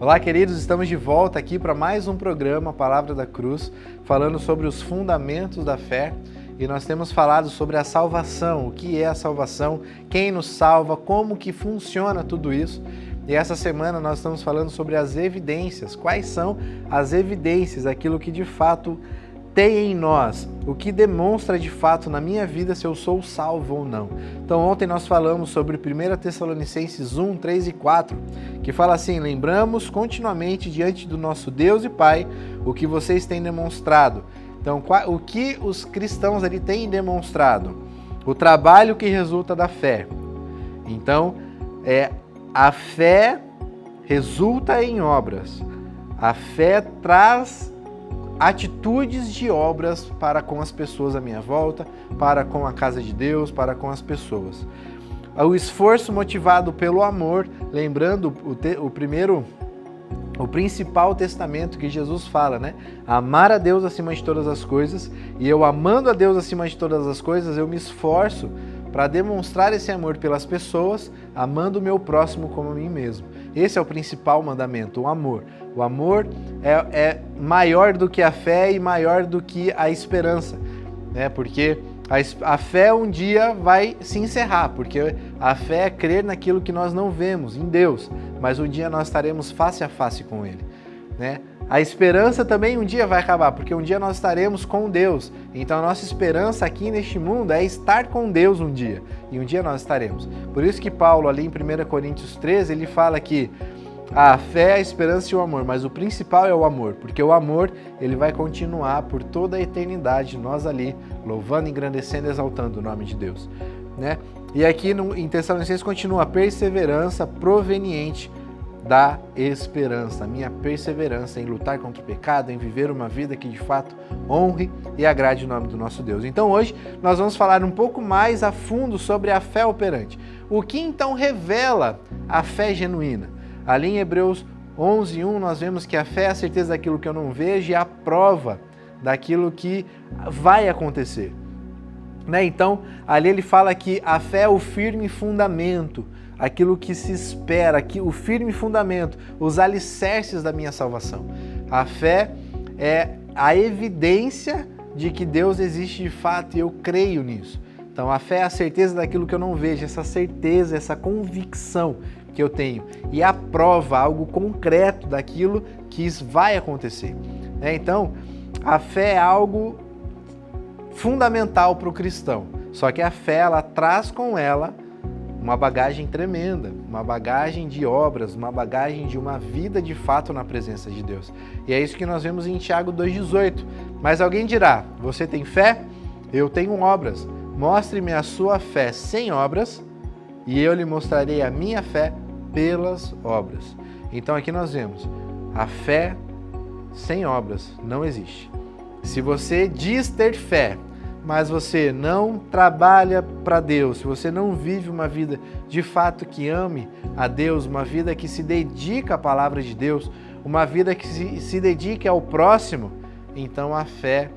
Olá, queridos, estamos de volta aqui para mais um programa, Palavra da Cruz, falando sobre os fundamentos da fé. E nós temos falado sobre a salvação, o que é a salvação, quem nos salva, como que funciona tudo isso. E essa semana nós estamos falando sobre as evidências. Quais são as evidências, aquilo que de fato tem em nós, o que demonstra de fato na minha vida se eu sou salvo ou não. Então ontem nós falamos sobre 1 Tessalonicenses 1, 3 e 4, que fala assim: lembramos continuamente diante do nosso Deus e Pai o que vocês têm demonstrado. Então o que os cristãos ali têm demonstrado? O trabalho que resulta da fé. Então a fé resulta em obras. A fé traz atitudes de obras para com as pessoas à minha volta, para com a casa de Deus, para com as pessoas. O esforço motivado pelo amor, lembrando o principal testamento que Jesus fala, né? Amar a Deus acima de todas as coisas, e eu amando a Deus acima de todas as coisas, eu me esforço para demonstrar esse amor pelas pessoas, amando o meu próximo como a mim mesmo. Esse é o principal mandamento, o amor. O amor é maior do que a fé e maior do que a esperança, né? Porque a fé um dia vai se encerrar, porque a fé é crer naquilo que nós não vemos, em Deus, mas um dia nós estaremos face a face com Ele, né? A esperança também um dia vai acabar, porque um dia nós estaremos com Deus. Então a nossa esperança aqui neste mundo é estar com Deus um dia, e um dia nós estaremos. Por isso que Paulo ali em 1 Coríntios 13, ele fala que a fé, a esperança e o amor, mas o principal é o amor, porque o amor ele vai continuar por toda a eternidade, nós ali louvando, engrandecendo, exaltando o nome de Deus, né? E aqui em Tessalonicenses continua a perseverança proveniente da esperança, a minha perseverança em lutar contra o pecado, em viver uma vida que de fato honre e agrade o nome do nosso Deus. Então hoje nós vamos falar um pouco mais a fundo sobre a fé operante. O que então revela a fé genuína? Ali em Hebreus 11:1 nós vemos que a fé é a certeza daquilo que eu não vejo e a prova daquilo que vai acontecer, né? Então ali ele fala que a fé é o firme fundamento, aquilo que se espera, o firme fundamento, os alicerces da minha salvação. A fé é a evidência de que Deus existe de fato e eu creio nisso. Então a fé é a certeza daquilo que eu não vejo, essa certeza, essa convicção que eu tenho. E a prova, algo concreto daquilo que vai acontecer, né? Então a fé é algo fundamental para o cristão. Só que a fé, ela traz com ela uma bagagem tremenda, uma bagagem de obras, uma bagagem de uma vida de fato na presença de Deus. E é isso que nós vemos em Tiago 2,18. Mas alguém dirá: você tem fé? Eu tenho obras. Mostre-me a sua fé sem obras, e eu lhe mostrarei a minha fé pelas obras. Então aqui nós vemos, a fé sem obras não existe. Se você diz ter fé, mas você não trabalha para Deus, se você não vive uma vida de fato que ame a Deus, uma vida que se dedica à palavra de Deus, uma vida que se dedique ao próximo, então a fé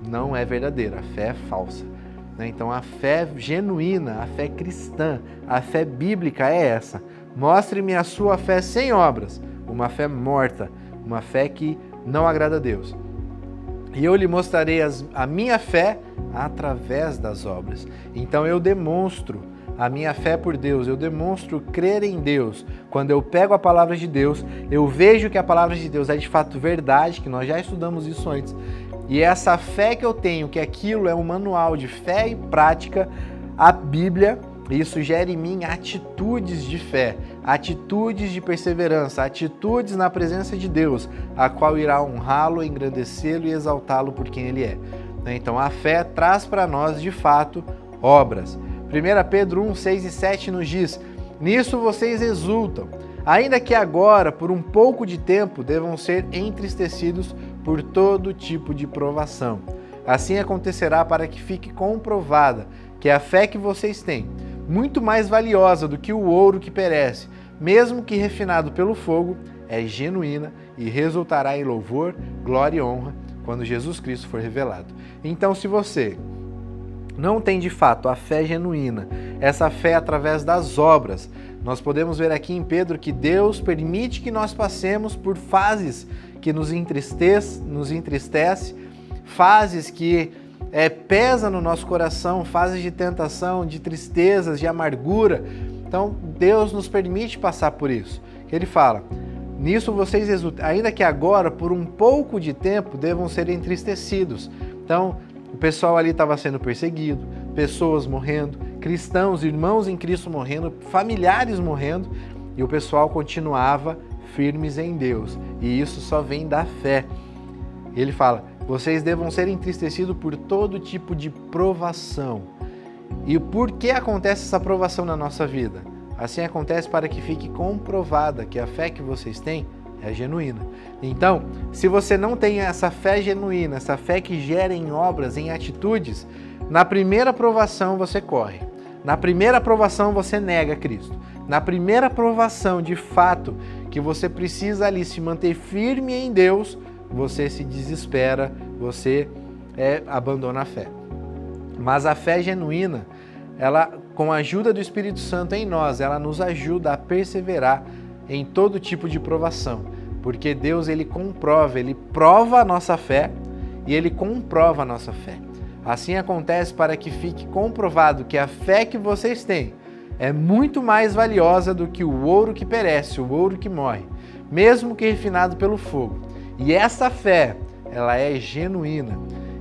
não é verdadeira, a fé é falsa, né? Então a fé genuína, a fé cristã, a fé bíblica é essa: mostre-me a sua fé sem obras, uma fé morta, uma fé que não agrada a Deus. E eu lhe mostrarei a minha fé através das obras. Então eu demonstro a minha fé por Deus, eu demonstro crer em Deus. Quando eu pego a palavra de Deus, eu vejo que a palavra de Deus é de fato verdade, que nós já estudamos isso antes. E essa fé que eu tenho, que aquilo é um manual de fé e prática, a Bíblia, isso gera em mim atitudes de fé, atitudes de perseverança, atitudes na presença de Deus, a qual irá honrá-lo, engrandecê-lo e exaltá-lo por quem Ele é. Então a fé traz para nós de fato obras. 1 Pedro 1, 6 e 7 nos diz: nisso vocês exultam, ainda que agora, por um pouco de tempo, devam ser entristecidos por todo tipo de provação. Assim acontecerá para que fique comprovada que a fé que vocês têm, muito mais valiosa do que o ouro que perece, mesmo que refinado pelo fogo, é genuína e resultará em louvor, glória e honra quando Jesus Cristo for revelado. Então, se você não tem de fato a fé genuína, essa fé através das obras, nós podemos ver aqui em Pedro que Deus permite que nós passemos por fases que nos entristece, fases que pesa no nosso coração, fases de tentação, de tristezas, de amargura. Então Deus nos permite passar por isso. Ele fala, nisso vocês exultam, ainda que agora, por um pouco de tempo, devam ser entristecidos. Então, o pessoal ali estava sendo perseguido, pessoas morrendo, cristãos, irmãos em Cristo morrendo, familiares morrendo, e o pessoal continuava firmes em Deus. E isso só vem da fé. Ele fala, vocês devam ser entristecidos por todo tipo de provação. E por que acontece essa provação na nossa vida? Assim acontece para que fique comprovada que a fé que vocês têm é genuína. Então, se você não tem essa fé genuína, essa fé que gera em obras, em atitudes, na primeira provação você corre. Na primeira provação você nega Cristo. Na primeira provação, de fato, que você precisa ali se manter firme em Deus, você se desespera, você abandona a fé. Mas a fé genuína, ela, com a ajuda do Espírito Santo em nós, ela nos ajuda a perseverar em todo tipo de provação. Porque Deus, ele comprova, ele prova a nossa fé e ele comprova a nossa fé. Assim acontece para que fique comprovado que a fé que vocês têm é muito mais valiosa do que o ouro que perece, o ouro que morre, mesmo que refinado pelo fogo. E essa fé, ela é genuína.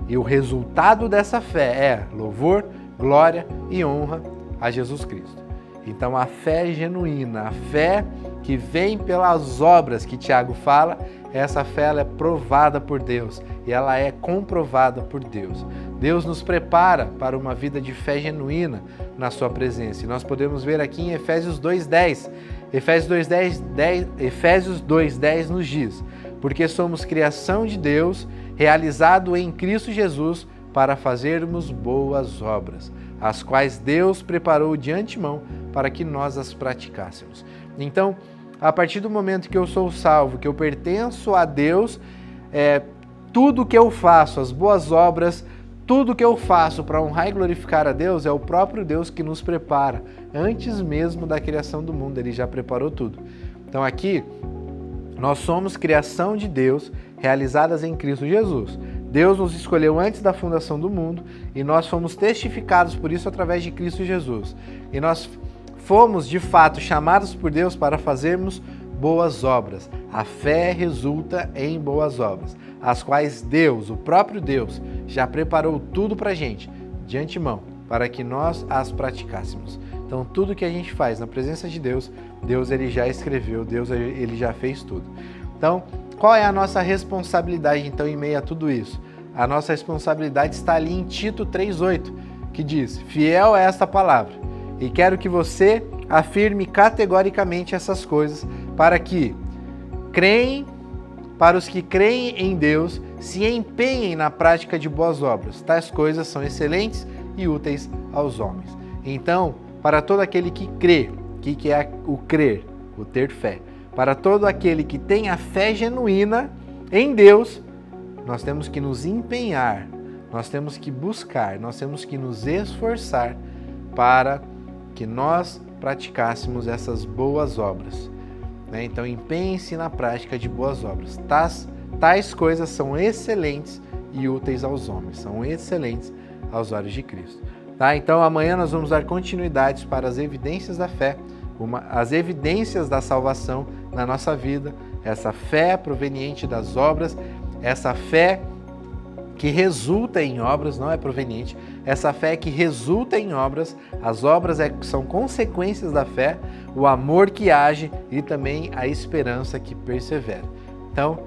E o resultado dessa fé é louvor, glória e honra a Jesus Cristo. Então a fé genuína, a fé que vem pelas obras que Tiago fala, essa fé ela é provada por Deus e ela é comprovada por Deus. Deus nos prepara para uma vida de fé genuína na sua presença. E nós podemos ver aqui em Efésios 2:10. Efésios 2:10 nos diz, porque somos criação de Deus, realizado em Cristo Jesus, para fazermos boas obras, as quais Deus preparou de antemão para que nós as praticássemos. Então, a partir do momento que eu sou salvo, que eu pertenço a Deus, tudo que eu faço, as boas obras, tudo que eu faço para honrar e glorificar a Deus, é o próprio Deus que nos prepara. Antes mesmo da criação do mundo, Ele já preparou tudo. Então aqui, nós somos criação de Deus, realizadas em Cristo Jesus. Deus nos escolheu antes da fundação do mundo e nós fomos testificados por isso através de Cristo Jesus. E nós fomos, de fato, chamados por Deus para fazermos boas obras. A fé resulta em boas obras, as quais Deus, o próprio Deus, já preparou tudo para a gente, de antemão, para que nós as praticássemos. Então, tudo que a gente faz na presença de Deus, Deus ele já escreveu, Deus ele já fez tudo. Então, qual é a nossa responsabilidade, então, em meio a tudo isso? A nossa responsabilidade está ali em Tito 3:8, que diz, fiel é esta palavra, e quero que você afirme categoricamente essas coisas, para os que creem em Deus, se empenhem na prática de boas obras. Tais coisas são excelentes e úteis aos homens. Então, para todo aquele que crê, o que é o crer? O ter fé. Para todo aquele que tem a fé genuína em Deus, nós temos que nos empenhar, nós temos que buscar, nós temos que nos esforçar para que nós praticássemos essas boas obras. Então, empenhe-se na prática de boas obras. Tais coisas são excelentes e úteis aos homens, são excelentes aos olhos de Cristo. Então, amanhã nós vamos dar continuidade para as evidências da fé, as evidências da salvação na nossa vida, essa fé proveniente das obras, essa fé que resulta em obras, não é proveniente, essa fé que resulta em obras, as obras são consequências da fé, o amor que age e também a esperança que persevera. Então,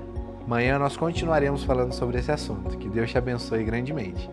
amanhã nós continuaremos falando sobre esse assunto. Que Deus te abençoe grandemente.